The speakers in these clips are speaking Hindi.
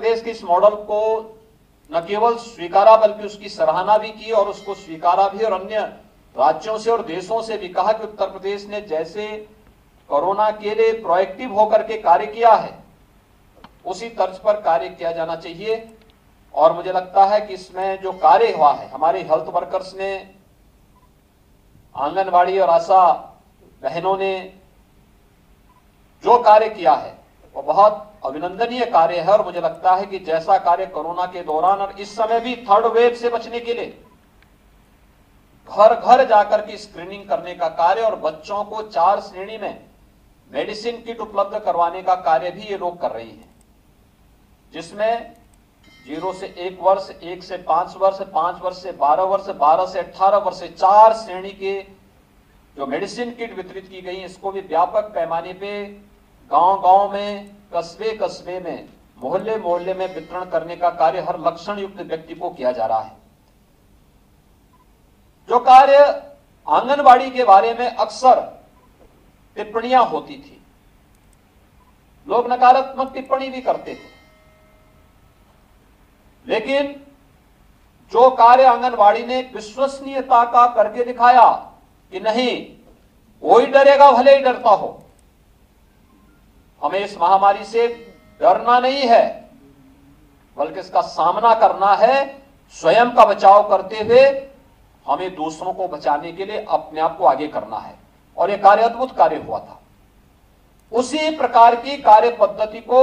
प्रदेश के इस मॉडल को न केवल स्वीकारा बल्कि उसकी सराहना भी की और उसको स्वीकारा भी, और अन्य राज्यों से और देशों से भी कहा कि उत्तर प्रदेश ने जैसे कोरोना के लिए प्रोएक्टिव होकर के कार्य किया है उसी तर्ज पर कार्य किया जाना चाहिए। और मुझे लगता है कि इसमें जो कार्य हुआ है, हमारे हेल्थ वर्कर्स ने, आंगनवाड़ी और आशा बहनों ने जो कार्य किया है वो बहुत अभिनंदनीय कार्य है। और मुझे लगता है कि जैसा कार्य कोरोना के दौरान और इस समय भी थर्ड वेव से बचने के लिए घर घर जाकर के स्क्रीनिंग करने का कार्य और बच्चों को 4 श्रेणी में मेडिसिन किट उपलब्ध करवाने का कार्य भी ये लोग कर रही हैं, जिसमें 0 से 1 वर्ष, 1 से 5 वर्ष, 5 वर्ष से 12 वर्ष, 12 से 18 वर्ष, 4 श्रेणी के जो मेडिसिन किट वितरित की गई, इसको भी व्यापक पैमाने पे गांव-गांव में, कस्बे-कस्बे में, मोहल्ले-मोहल्ले में वितरण करने का कार्य हर लक्षण युक्त व्यक्ति को किया जा रहा है। जो कार्य आंगनवाड़ी के बारे में अक्सर टिप्पणियां होती थी, लोग नकारात्मक टिप्पणी भी करते थे, लेकिन जो कार्य आंगनवाड़ी ने विश्वसनीयता का करके दिखाया कि नहीं, कोई डरेगा भले ही डरता हो, हमें इस महामारी से डरना नहीं है बल्कि इसका सामना करना है, स्वयं का बचाव करते हुए हमें दूसरों को बचाने के लिए अपने आप को आगे करना है। और यह कार्य अद्भुत कार्य हुआ था। उसी प्रकार की कार्य पद्धति को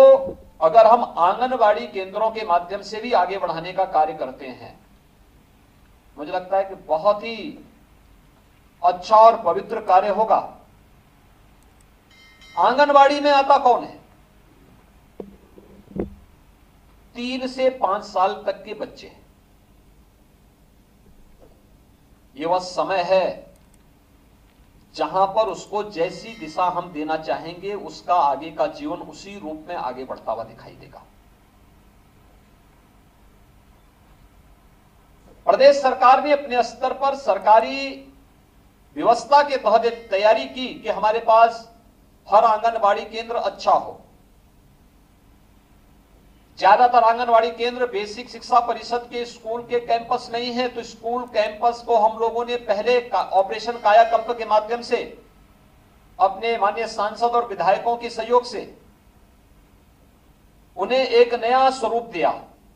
अगर हम आंगनवाड़ी केंद्रों के माध्यम से भी आगे बढ़ाने का कार्य करते हैं, मुझे लगता है कि बहुत ही अच्छा और पवित्र कार्य होगा। आंगनवाड़ी में आता कौन है? 3 से 5 साल तक के बच्चे हैं। यह वह समय है जहां पर उसको जैसी दिशा हम देना चाहेंगे उसका आगे का जीवन उसी रूप में आगे बढ़ता हुआ दिखाई देगा। प्रदेश सरकार ने अपने स्तर पर सरकारी व्यवस्था के तहत तैयारी की कि हमारे पास हर आंगनवाड़ी केंद्र अच्छा हो। ज्यादातर आंगनवाड़ी केंद्र बेसिक शिक्षा परिषद के स्कूल के कैंपस नहीं है, तो स्कूल कैंपस को हम लोगों ने पहले ऑपरेशन कायाकल्प के माध्यम से अपने माननीय सांसद और विधायकों के सहयोग से उन्हें एक नया स्वरूप दिया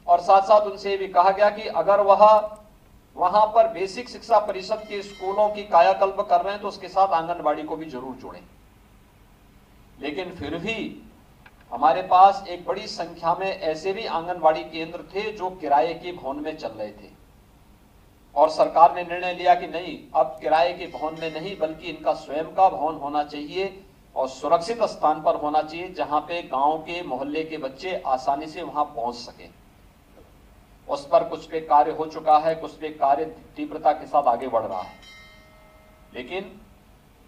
और साथ साथ उनसे भी कहा गया कि अगर वहां पर बेसिक शिक्षा परिषद के स्कूलों की कायाकल्प कर रहे हैं तो उसके साथ आंगनबाड़ी को भी जरूर जोड़ें। लेकिन फिर भी हमारे पास एक बड़ी संख्या में ऐसे भी आंगनबाड़ी केंद्र थे जो किराए के भवन में चल रहे थे और सरकार ने निर्णय लिया कि नहीं, अब किराए के भवन में नहीं बल्कि इनका स्वयं का भवन होना चाहिए और सुरक्षित स्थान पर होना चाहिए जहां पे गांव के मोहल्ले के बच्चे आसानी से वहां पहुंच सके। उस पर कुछ पे कार्य हो चुका है, कुछ पे कार्य तीव्रता के साथ आगे बढ़ रहा है। लेकिन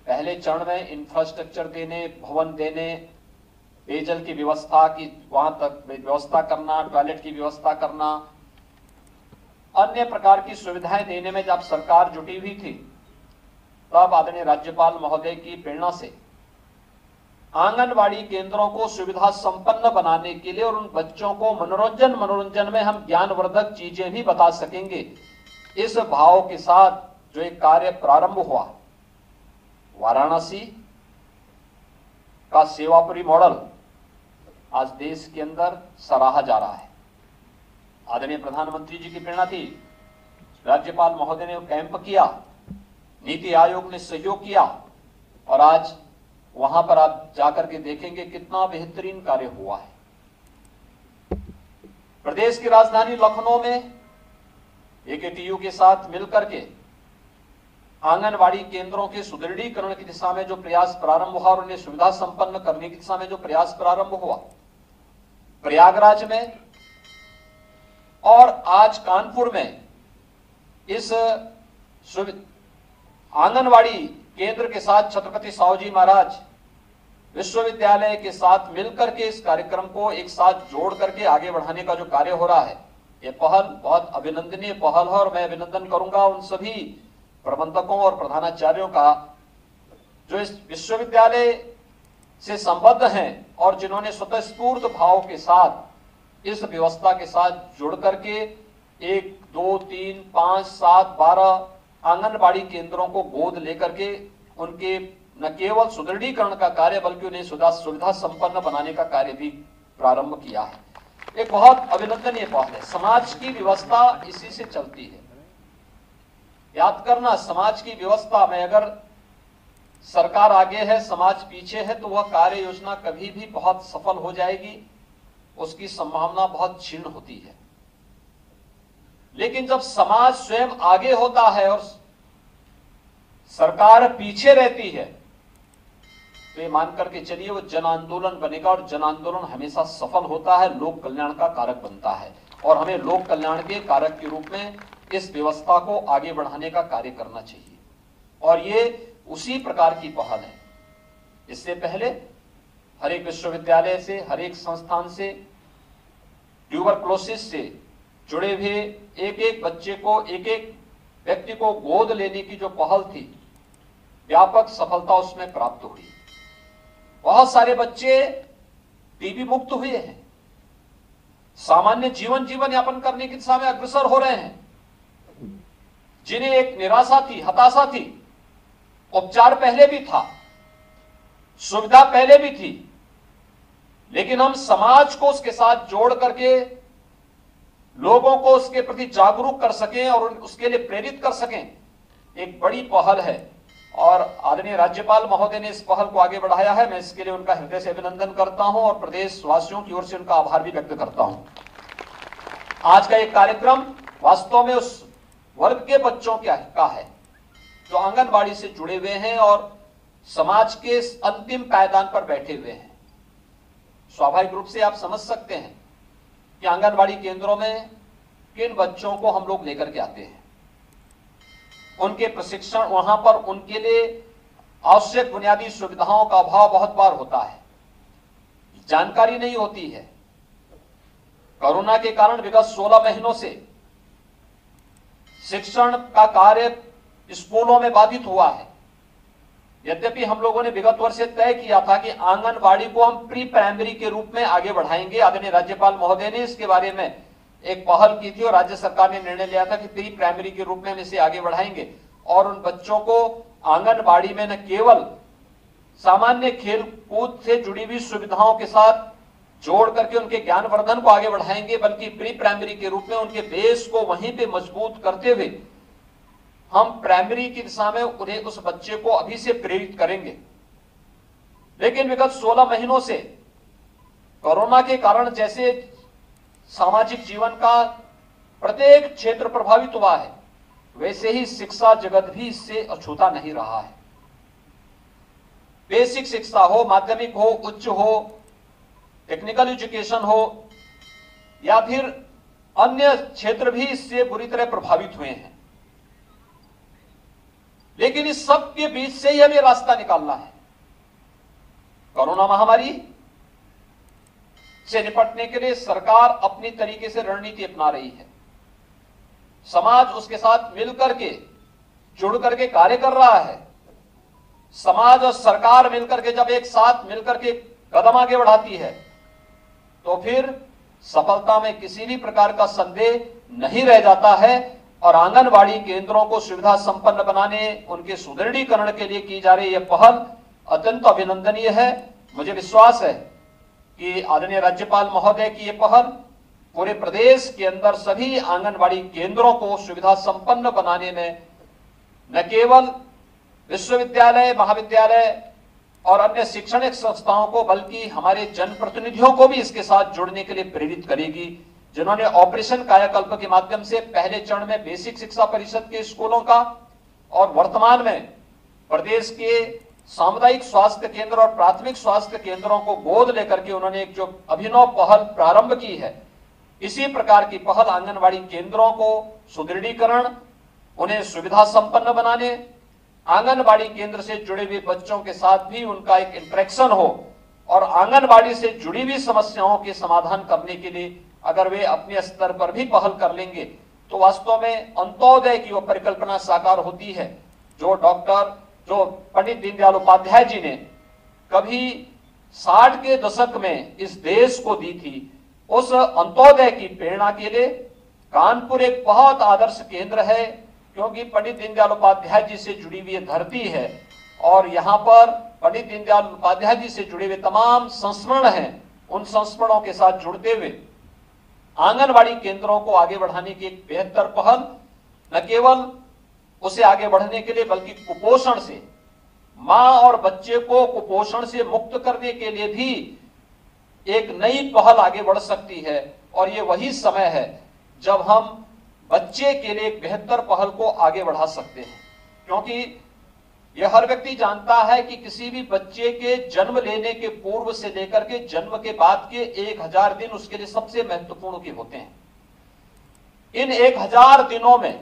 पहले चरण में इंफ्रास्ट्रक्चर देने, भवन देने, पेयजल की व्यवस्था की वहां तक व्यवस्था करना, टॉयलेट की व्यवस्था करना, अन्य प्रकार की सुविधाएं देने में जब सरकार जुटी हुई थी, तब आदरणीय राज्यपाल महोदय की प्रेरणा से आंगनवाड़ी केंद्रों को सुविधा संपन्न बनाने के लिए और उन बच्चों को मनोरंजन में हम ज्ञानवर्धक चीजें भी बता सकेंगे, इस भाव के साथ जो एक कार्य प्रारंभ हुआ, वाराणसी का सेवापुरी मॉडल आज देश के अंदर सराहा जा रहा है। आदरणीय प्रधानमंत्री जी की प्रेरणा थी, राज्यपाल महोदय ने कैंप किया, नीति आयोग ने सहयोग किया और आज वहां पर आप जाकर के देखेंगे कितना बेहतरीन कार्य हुआ है। प्रदेश की राजधानी लखनऊ में एकेटीयू के साथ मिलकर के आंगनवाड़ी केंद्रों के सुदृढ़ीकरण की दिशा में जो प्रयास प्रारंभ हुआ और उन्हें सुविधा संपन्न करने की दिशा में जो प्रयास प्रारंभ हुआ, प्रयागराज में और आज कानपुर में इस आंगनवाड़ी केंद्र के साथ छत्रपति साहूजी महाराज विश्वविद्यालय के साथ मिलकर के इस कार्यक्रम को एक साथ जोड़ करके आगे बढ़ाने का जो कार्य हो रहा है, ये पहल बहुत अभिनंदनीय पहल है और मैं अभिनंदन करूंगा उन सभी प्रबंधकों और प्रधानाचार्यों का जो इस विश्वविद्यालय से संबद्ध हैं और जिन्होंने स्वतःस्फूर्त भाव के साथ इस व्यवस्था के साथ जुड़ करके 1, 2, 3, 5, 7, 12 आंगनबाड़ी केंद्रों को गोद लेकर के उनके न केवल सुदृढ़ीकरण का कार्य बल्कि उन्हें सुविधा संपन्न बनाने का कार्य भी प्रारंभ किया है। एक बहुत अभिनंदनीय पहल है। समाज की व्यवस्था इसी से चलती है। याद करना, समाज की व्यवस्था में अगर सरकार आगे है, समाज पीछे है, तो वह कार्य योजना कभी भी बहुत सफल हो जाएगी, उसकी संभावना बहुत क्षीण होती है। लेकिन जब समाज स्वयं आगे होता है और सरकार पीछे रहती है, तो ये मान करके चलिए वो जन आंदोलन बनेगा और जन आंदोलन हमेशा सफल होता है, लोक कल्याण का कारक बनता है। और हमें लोक कल्याण के कारक के रूप में इस व्यवस्था को आगे बढ़ाने का कार्य करना चाहिए। और ये उसी प्रकार की पहल है। इससे पहले हर एक विश्वविद्यालय से, हर एक संस्थान से ट्यूबरक्लोसिस से जुड़े हुए एक एक बच्चे को, एक एक व्यक्ति को गोद लेने की जो पहल थी, व्यापक सफलता उसमें प्राप्त हुई। बहुत सारे बच्चे टीबी मुक्त हुए हैं, सामान्य जीवन यापन करने की दिशा में अग्रसर हो रहे हैं। जिन्हें एक निराशा थी, हताशा थी, उपचार पहले भी था, सुविधा पहले भी थी, लेकिन हम समाज को उसके साथ जोड़ करके लोगों को उसके प्रति जागरूक कर सकें और उसके लिए प्रेरित कर सकें, एक बड़ी पहल है। और आदरणीय राज्यपाल महोदय ने इस पहल को आगे बढ़ाया है। मैं इसके लिए उनका हृदय से अभिनंदन करता हूं और प्रदेश वासियों की ओर से उनका आभार भी व्यक्त करता हूं। आज का एक कार्यक्रम वास्तव में उस वर्ग के बच्चों का है जो आंगनबाड़ी से जुड़े हुए हैं और समाज के अंतिम पायदान पर बैठे हुए हैं। स्वाभाविक रूप से आप समझ सकते हैं कि आंगनबाड़ी केंद्रों में किन बच्चों को हम लोग लेकर के आते हैं। उनके प्रशिक्षण, वहां पर उनके लिए आवश्यक बुनियादी सुविधाओं का अभाव बहुत बार होता है, जानकारी नहीं होती है। कोरोना के कारण विगत 16 महीनों से शिक्षण का कार्य स्कूलों में बाधित हुआ है। यद्यपि हम लोगों ने विगत वर्ष से तय किया था कि आंगनबाड़ी को हम प्री प्राइमरी के रूप में आगे बढ़ाएंगे। आदरणीय राज्यपाल महोदय ने इसके बारे में एक पहल की थी और राज्य सरकार ने निर्णय लिया था कि प्री प्राइमरी के रूप में हम इसे आगे बढ़ाएंगे और उन बच्चों को आंगनबाड़ी में न केवल सामान्य खेल कूद से जुड़ी हुई सुविधाओं के साथ जोड़ करके उनके ज्ञानवर्धन को आगे बढ़ाएंगे, बल्कि प्री प्राइमरी के रूप में उनके बेस को वहीं पे मजबूत करते हुए हम प्राइमरी की दिशा में उन्हें, उस बच्चे को अभी से प्रेरित करेंगे। लेकिन विगत 16 महीनों से कोरोना के कारण जैसे सामाजिक जीवन का प्रत्येक क्षेत्र प्रभावित हुआ है, वैसे ही शिक्षा जगत भी इससे अछूता नहीं रहा है। बेसिक शिक्षा हो, माध्यमिक हो, उच्च हो, टेक्निकल एजुकेशन हो या फिर अन्य क्षेत्र भी इससे बुरी तरह प्रभावित हुए हैं। लेकिन इस सब के बीच से ही हमें रास्ता निकालना है। कोरोना महामारी से निपटने के लिए सरकार अपनी तरीके से रणनीति अपना रही है। समाज उसके साथ मिलकर के, जुड़ करके कार्य कर रहा है। समाज और सरकार मिलकर के जब एक साथ मिलकर के कदम आगे बढ़ाती है तो फिर सफलता में किसी भी प्रकार का संदेह नहीं रह जाता है। और आंगनबाड़ी केंद्रों को सुविधा संपन्न बनाने, उनके सुदृढ़ीकरण के लिए की जा रही यह पहल अत्यंत अभिनंदनीय है। मुझे विश्वास है कि आदरणीय राज्यपाल महोदय की यह पहल पूरे प्रदेश के अंदर सभी आंगनबाड़ी केंद्रों को सुविधा संपन्न बनाने में न केवल विश्वविद्यालय, महाविद्यालय और अन्य शैक्षणिक संस्थाओं को बल्कि हमारे जनप्रतिनिधियों को भी इसके साथ जुड़ने के लिए प्रेरित करेगी, जिन्होंने ऑपरेशन कायाकल्प के माध्यम से पहले चरण में बेसिक शिक्षा परिषद के स्कूलों का और वर्तमान में प्रदेश के सामुदायिक स्वास्थ्य केंद्र और प्राथमिक स्वास्थ्य केंद्रों को गोद लेकर के उन्होंने एक जो अभिनव पहल प्रारंभ की है, इसी प्रकार की पहल आंगनबाड़ी केंद्रों को सुदृढ़ीकरण, उन्हें सुविधा संपन्न बनाने, आंगनबाड़ी केंद्र से जुड़े हुए बच्चों के साथ भी उनका एक इंटरेक्शन हो और आंगनबाड़ी से जुड़ी हुई समस्याओं के समाधान करने के लिए अगर वे अपने स्तर पर भी पहल कर लेंगे तो वास्तव में अंत्योदय की वो परिकल्पना साकार होती है जो पंडित दीनदयाल उपाध्याय जी ने कभी 60 के दशक में इस देश को दी थी। उस अंत्योदय की प्रेरणा के लिए कानपुर एक बहुत आदर्श केंद्र है, क्योंकि पंडित दीनदयाल उपाध्याय जी से जुड़ी हुई धरती है और यहाँ पर पंडित दीनदयाल उपाध्याय जी से जुड़े हुए तमाम संस्मरण हैं। उन संस्मरणों के साथ जुड़ते हुए आंगनवाड़ी केंद्रों को आगे बढ़ाने की एक बेहतर पहल, न केवल उसे आगे बढ़ने के लिए बल्कि कुपोषण से, मां और बच्चे को कुपोषण से मुक्त करने के लिए भी एक नई पहल आगे बढ़ सकती है। और ये वही समय है जब हम बच्चे के लिए एक बेहतर पहल को आगे बढ़ा सकते हैं, क्योंकि यह हर व्यक्ति जानता है कि किसी भी बच्चे के जन्म लेने के पूर्व से लेकर के जन्म के बाद के 1000 दिन उसके लिए सबसे महत्वपूर्ण के होते हैं। इन 1000 दिनों में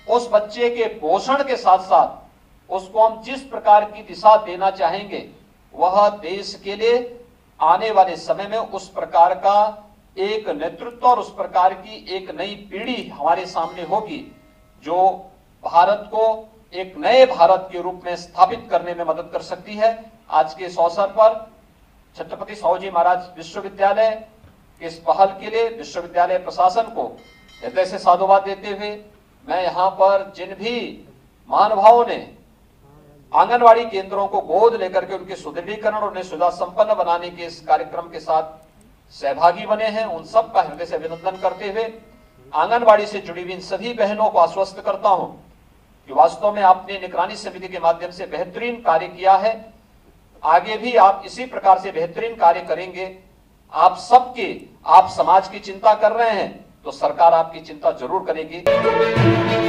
उस बच्चे के पोषण के साथ साथ उसको हम जिस प्रकार की दिशा देना चाहेंगे, वह देश के लिए आने वाले समय में उस प्रकार का एक नेतृत्व और उस प्रकार की एक नई पीढ़ी हमारे सामने होगी, जो भारत को एक नए भारत के रूप में स्थापित करने में मदद कर सकती है। आज के इस अवसर पर छत्रपति साहूजी महाराज विश्वविद्यालय के इस पहल के लिए विश्वविद्यालय प्रशासन को हृदय से साधुवाद देते हुए मैं यहाँ पर जिन भी महानुभावों ने आंगनवाड़ी केंद्रों को गोद लेकर के उनके सुदृढ़ीकरण और उन्हें सुविधा संपन्न बनाने के इस कार्यक्रम के साथ सहभागी बने हैं, उन सब का हृदय से अभिनंदन करते हुए आंगनवाड़ी से जुड़ी हुई इन सभी बहनों को आश्वस्त करता हूं कि वास्तव में आपने निगरानी समिति के माध्यम से बेहतरीन कार्य किया है। आगे भी आप इसी प्रकार से बेहतरीन कार्य करेंगे। आप समाज की चिंता कर रहे हैं तो सरकार आपकी चिंता जरूर करेगी।